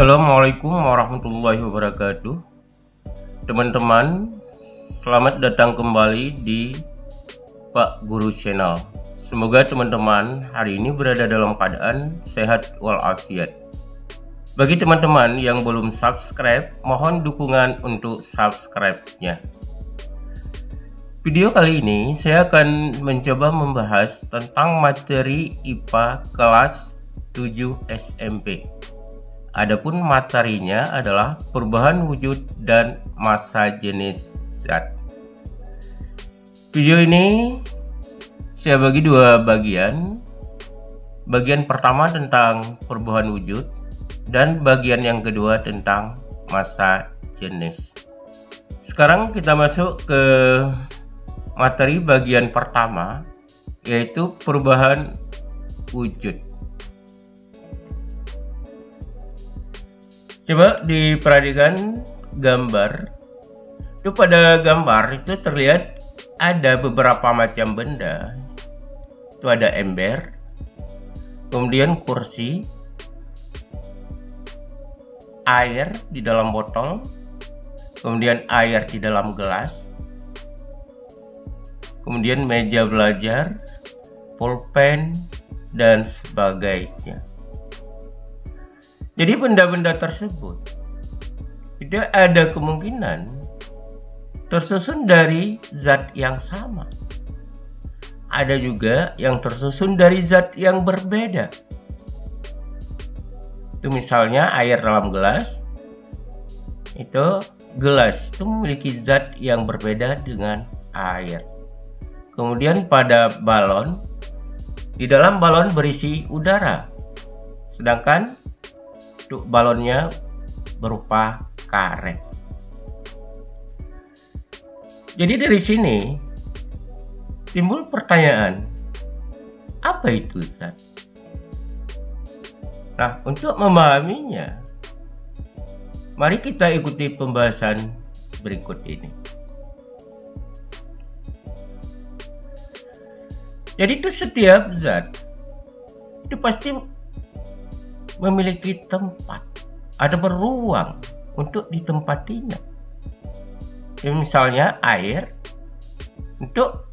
Assalamualaikum warahmatullahi wabarakatuh. Teman-teman, selamat datang kembali di Pak Guru Channel. Semoga teman-teman hari ini berada dalam keadaan sehat walafiat. Bagi teman-teman yang belum subscribe, mohon dukungan untuk subscribe-nya. Video kali ini saya akan mencoba membahas tentang materi IPA kelas 7 SMP. Adapun materinya adalah perubahan wujud dan massa jenis zat. Video ini saya bagi dua bagian. Bagian pertama tentang perubahan wujud dan bagian yang kedua tentang massa jenis. Sekarang kita masuk ke materi bagian pertama, yaitu perubahan wujud. Coba diperhatikan gambar. Itu pada gambar itu terlihat ada beberapa macam benda. Itu ada ember, kemudian kursi, air di dalam botol, kemudian air di dalam gelas, kemudian meja belajar, pulpen, dan sebagainya. Jadi benda-benda tersebut tidak ada kemungkinan tersusun dari zat yang sama. Ada juga yang tersusun dari zat yang berbeda. Itu misalnya air dalam gelas. Gelas itu memiliki zat yang berbeda dengan air. Kemudian pada balon, di dalam balon berisi udara. Sedangkan untuk balonnya berupa karet. Jadi dari sini timbul pertanyaan, apa itu zat? Nah, untuk memahaminya, mari kita ikuti pembahasan berikut ini. Jadi itu setiap zat itu pasti memiliki tempat, ada ruang untuk ditempatinya. Misalnya air, untuk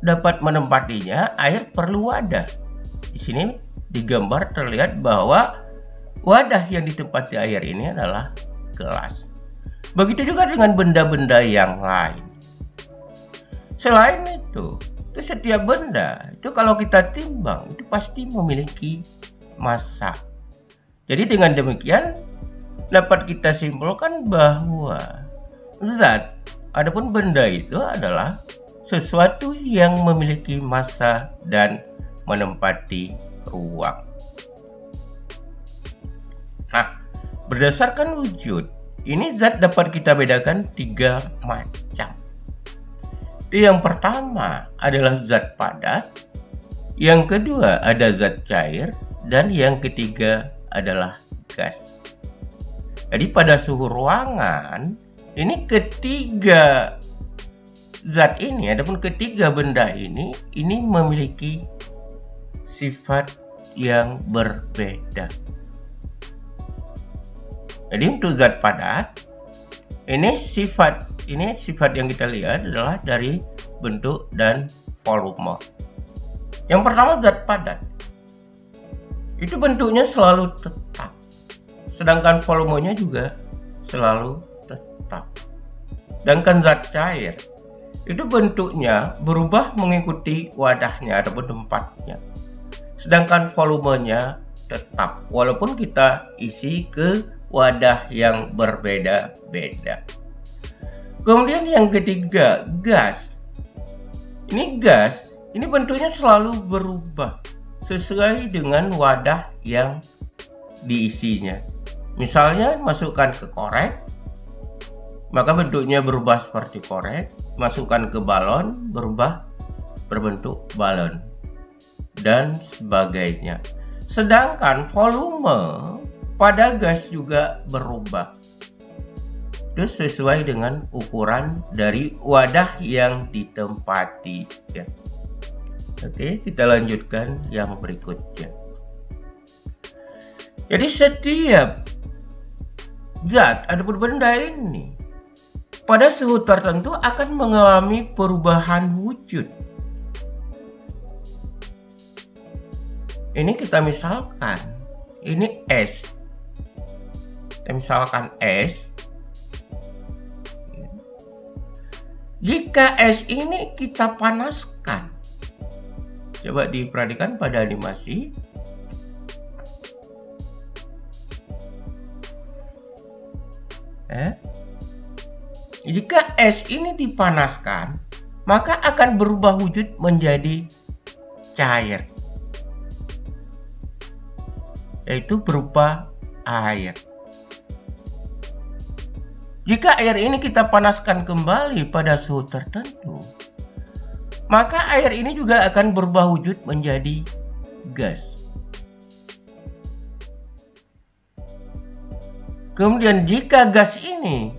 dapat menempatinya air perlu wadah. Di sini digambar terlihat bahwa wadah yang ditempati air ini adalah gelas. Begitu juga dengan benda-benda yang lain. Selain itu setiap benda itu kalau kita timbang itu pasti memiliki massa. Jadi dengan demikian dapat kita simpulkan bahwa zat, adapun benda itu adalah sesuatu yang memiliki massa dan menempati ruang. Nah, berdasarkan wujud, ini zat dapat kita bedakan tiga macam. Yang pertama adalah zat padat, yang kedua ada zat cair, dan yang ketiga adalah gas. Jadi pada suhu ruangan, ini ketiga zat ini, adapun ketiga benda ini memiliki sifat yang berbeda. Jadi untuk zat padat, ini sifat yang kita lihat adalah dari bentuk dan volume. Yang pertama zat padat. Itu bentuknya selalu tetap. Sedangkan volumenya juga selalu tetap. Sedangkan zat cair itu bentuknya berubah mengikuti wadahnya ataupun tempatnya. Sedangkan volumenya tetap walaupun kita isi ke wadah yang berbeda-beda. Kemudian yang ketiga, gas. Ini gas, ini bentuknya selalu berubah sesuai dengan wadah yang diisinya. Misalnya masukkan ke korek, maka bentuknya berubah seperti korek. Masukkan ke balon, berbentuk balon, dan sebagainya. Sedangkan volume pada gas juga berubah. Itu sesuai dengan ukuran dari wadah yang ditempati. Ya. Oke, kita lanjutkan yang berikutnya. Jadi setiap zat ataupun benda ini pada suhu tertentu akan mengalami perubahan wujud. Ini kita misalkan, ini es. Kita misalkan es. Jika es ini kita panaskan, coba diperhatikan pada animasi. Jika es ini dipanaskan, maka akan berubah wujud menjadi cair, yaitu berupa air. Jika air ini kita panaskan kembali pada suhu tertentu, maka air ini juga akan berubah wujud menjadi gas. Kemudian jika gas ini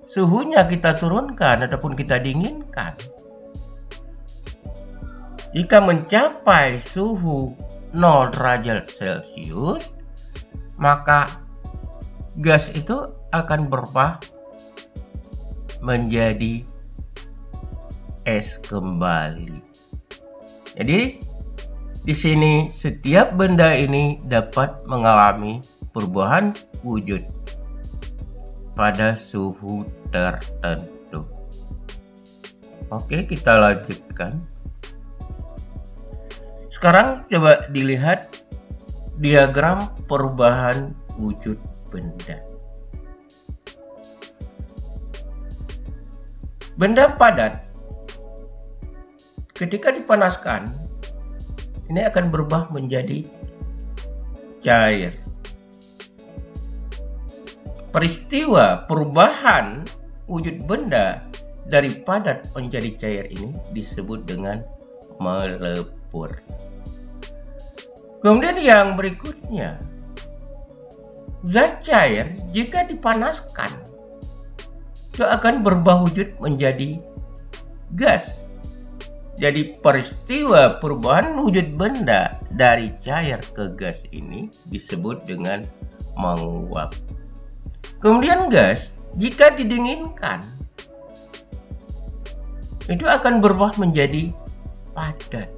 suhunya kita turunkan ataupun kita dinginkan, jika mencapai suhu 0 derajat Celcius, maka gas itu akan berubah menjadi es kembali. Jadi di sini setiap benda ini dapat mengalami perubahan wujud pada suhu tertentu. Oke, kita lanjutkan. Sekarang coba dilihat diagram perubahan wujud benda. Benda padat ketika dipanaskan ini akan berubah menjadi cair. Peristiwa perubahan wujud benda dari padat menjadi cair ini disebut dengan melebur. Kemudian yang berikutnya, zat cair jika dipanaskan itu akan berubah wujud menjadi gas. Jadi peristiwa perubahan wujud benda dari cair ke gas ini disebut dengan menguap. Kemudian gas jika didinginkan itu akan berubah menjadi padat.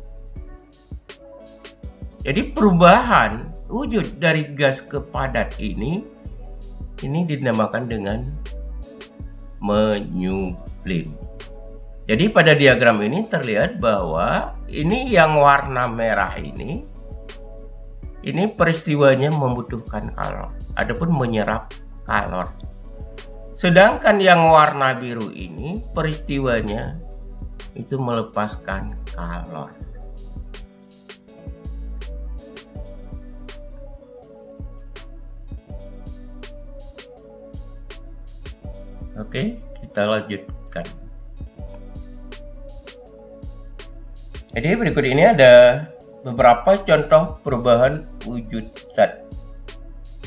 Jadi perubahan wujud dari gas ke padat ini dinamakan dengan menyublim. Jadi pada diagram ini terlihat bahwa ini yang warna merah ini peristiwanya membutuhkan kalor ataupun menyerap kalor. Sedangkan yang warna biru ini peristiwanya itu melepaskan kalor. Oke, kita lanjutkan. Jadi berikut ini ada beberapa contoh perubahan wujud zat.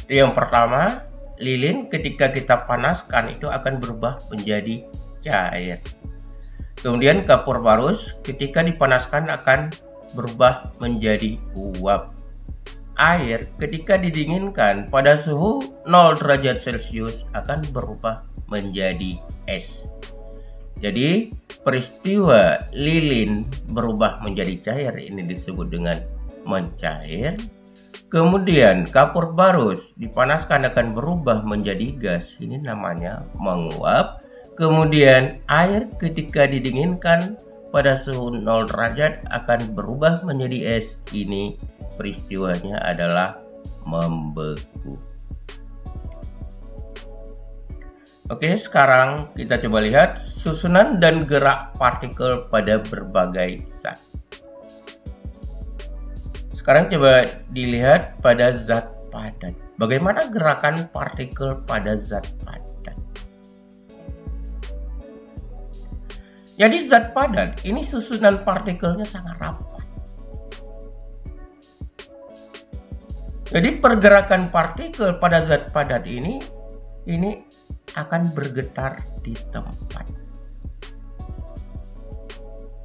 Yang pertama, lilin ketika kita panaskan itu akan berubah menjadi cair. Kemudian kapur barus ketika dipanaskan akan berubah menjadi uap. Air ketika didinginkan pada suhu 0 derajat Celcius akan berubah menjadi es. Jadi peristiwa lilin berubah menjadi cair ini disebut dengan mencair. Kemudian kapur barus dipanaskan akan berubah menjadi gas, ini namanya menguap. Kemudian air ketika didinginkan pada suhu 0 derajat akan berubah menjadi es, ini peristiwanya adalah membeku. Oke, sekarang kita coba lihat susunan dan gerak partikel pada berbagai zat. Sekarang coba dilihat pada zat padat. Bagaimana gerakan partikel pada zat padat? Jadi zat padat ini susunan partikelnya sangat rapat. Jadi pergerakan partikel pada zat padat ini akan bergetar di tempat.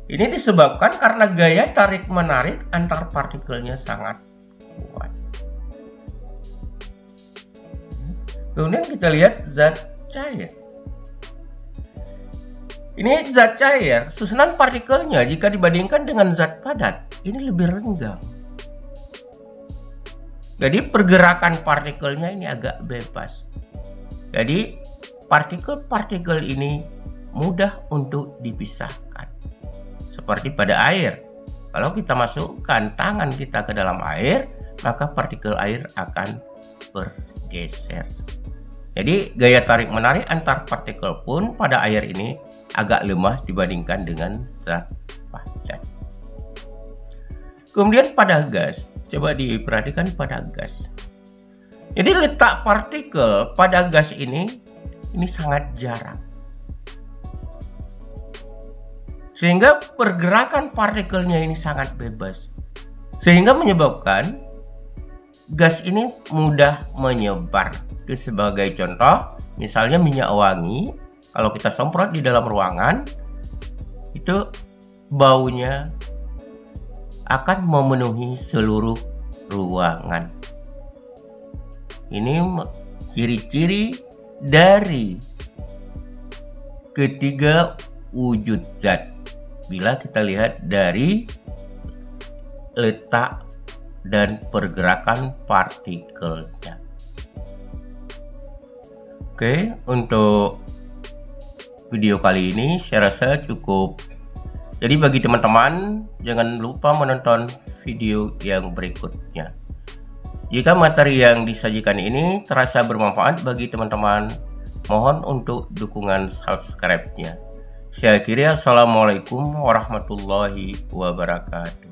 Ini disebabkan karena gaya tarik-menarik antar partikelnya sangat kuat. Kemudian kita lihat zat cair. Ini zat cair, susunan partikelnya jika dibandingkan dengan zat padat, ini lebih renggang. Jadi pergerakan partikelnya ini agak bebas. Jadi partikel-partikel ini mudah untuk dipisahkan. Seperti pada air. Kalau kita masukkan tangan kita ke dalam air, maka partikel air akan bergeser. Jadi gaya tarik-menarik antar partikel pun pada air ini agak lemah dibandingkan dengan zat padat. Kemudian pada gas, coba diperhatikan pada gas. Jadi letak partikel pada gas ini sangat jarang. Sehingga pergerakan partikelnya ini sangat bebas. Sehingga menyebabkan gas ini mudah menyebar. Itu sebagai contoh, misalnya minyak wangi, kalau kita semprot di dalam ruangan, itu baunya akan memenuhi seluruh ruangan. Ini ciri-ciri dari ketiga wujud zat. Bila kita lihat dari letak dan pergerakan partikelnya. Oke, untuk video kali ini saya rasa cukup. Jadi bagi teman-teman, jangan lupa menonton video yang berikutnya. Jika materi yang disajikan ini terasa bermanfaat bagi teman-teman, mohon untuk dukungan subscribe-nya. Saya akhiri, assalamualaikum warahmatullahi wabarakatuh.